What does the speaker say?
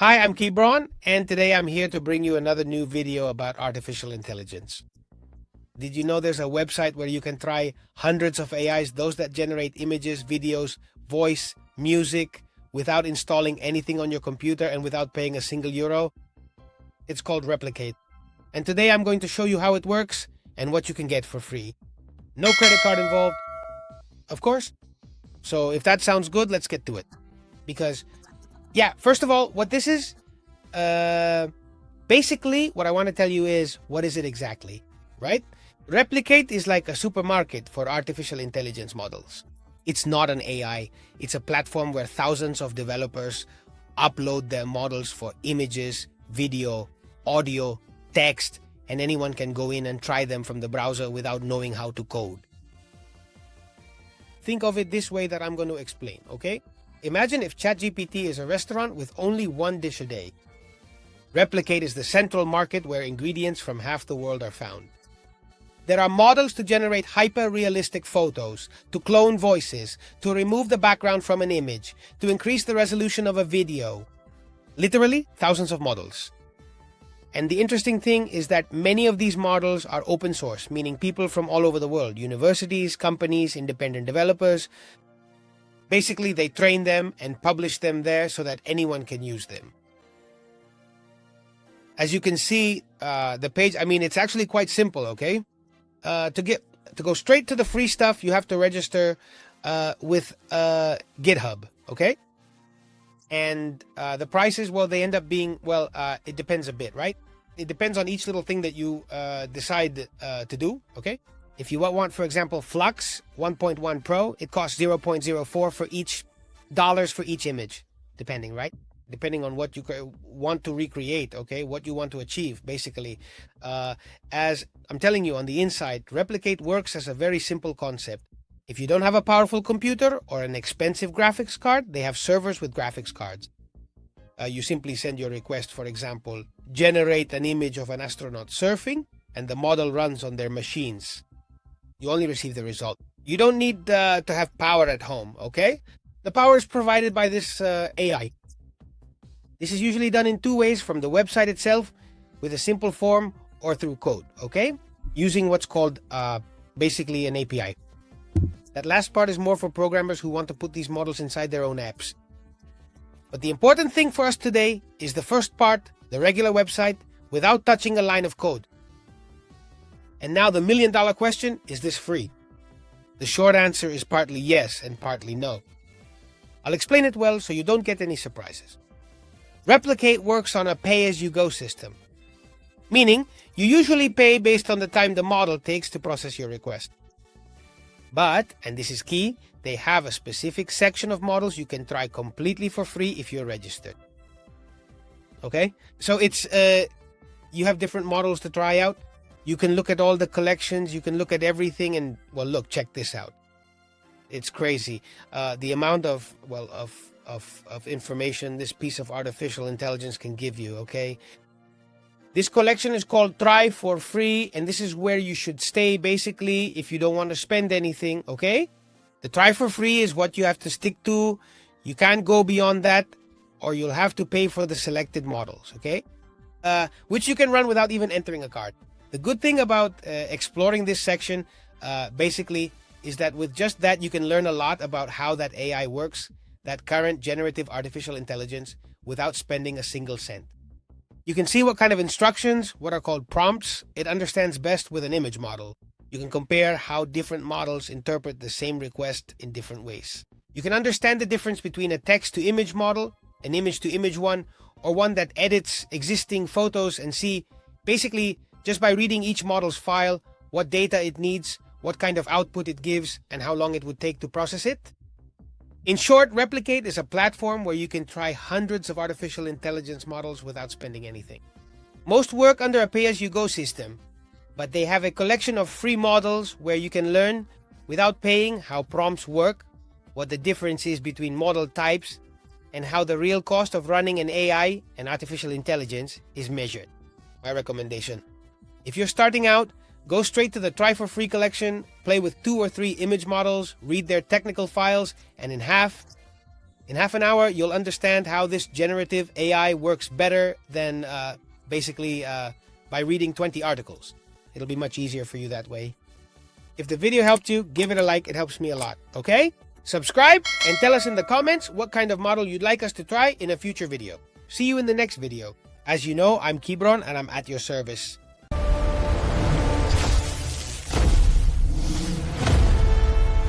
Hi, I'm Kebron, and today I'm here to bring you another new video about artificial intelligence. Did you know there's a website where you can try hundreds of AIs, those that generate images, videos, voice, music, without installing anything on your computer and without paying a single euro? It's called Replicate. And today I'm going to show you how it works and what you can get for free. No credit card involved, of course. So if that sounds good, let's get to it. Because first of all, what this is, basically what I want to tell you is, what is it exactly, right? Replicate is like a supermarket for artificial intelligence models. It's not an AI. It's a platform where thousands of developers upload their models for images, video, audio, text, and anyone can go in and try them from the browser without knowing how to code. Think of it this way that I'm going to explain, okay? Imagine if ChatGPT is a restaurant with only one dish a day. Replicate is the central market where ingredients from half the world are found. There are models to generate hyper-realistic photos, to clone voices, to remove the background from an image, to increase the resolution of a video. Literally, thousands of models. And the interesting thing is that many of these models are open source, meaning people from all over the world, universities, companies, independent developers. Basically, they train them and publish them there so that anyone can use them. As you can see, the page, it's actually quite simple, okay? To go straight to the free stuff, you have to register with GitHub, okay? And the prices, well, they end up being, it depends a bit, right? It depends on each little thing that you decide to do, okay? If you want, for example, Flux 1.1 Pro, it costs 0.04 for each dollars for each image, depending, right? Depending on what you want to recreate, okay? What you want to achieve, basically. As I'm telling you on the inside, Replicate works as a very simple concept. If you don't have a powerful computer or an expensive graphics card, they have servers with graphics cards. You simply send your request, for example, generate an image of an astronaut surfing, and the model runs on their machines. You only receive the result. You don't need to have power at home, okay? The power is provided by this AI. This is usually done in two ways, from the website itself, with a simple form, or through code, okay? Using what's called basically an API. That last part is more for programmers who want to put these models inside their own apps. But the important thing for us today is the first part, the regular website, without touching a line of code. And now the million-dollar question, is this free? The short answer is partly yes and partly no. I'll explain it well so you don't get any surprises. Replicate works on a pay-as-you-go system, meaning you usually pay based on the time the model takes to process your request. But, and this is key, they have a specific section of models you can try completely for free if you're registered. Okay? So it's, you have different models to try out. You can look at all the collections, you can look at everything, and, well, look, check this out. It's crazy. The amount of information this piece of artificial intelligence can give you, okay? This collection is called Try for Free, and this is where you should stay, basically, if you don't want to spend anything, okay? The Try for Free is what you have to stick to. You can't go beyond that, or you'll have to pay for the selected models, okay? Which you can run without even entering a card. The good thing about exploring this section, basically, is that with just that, you can learn a lot about how that AI works, that current generative artificial intelligence, without spending a single cent. You can see what kind of instructions, what are called prompts, it understands best with an image model. You can compare how different models interpret the same request in different ways. You can understand the difference between a text-to-image model, an image-to-image one, or one that edits existing photos and see, basically, just by reading each model's file, what data it needs, what kind of output it gives, and how long it would take to process it. In short, Replicate is a platform where you can try hundreds of artificial intelligence models without spending anything. Most work under a pay-as-you-go system, but they have a collection of free models where you can learn, without paying, how prompts work, what the difference is between model types, and how the real cost of running an AI and artificial intelligence is measured. My recommendation. If you're starting out, go straight to the Try for Free collection, play with 2 or 3 image models, read their technical files, and in half, In half an hour, you'll understand how this generative AI works better than basically by reading 20 articles. It'll be much easier for you that way. If the video helped you, give it a like. It helps me a lot, okay? Subscribe and tell us in the comments what kind of model you'd like us to try in a future video. See you in the next video. As you know, I'm Kibron and I'm at your service.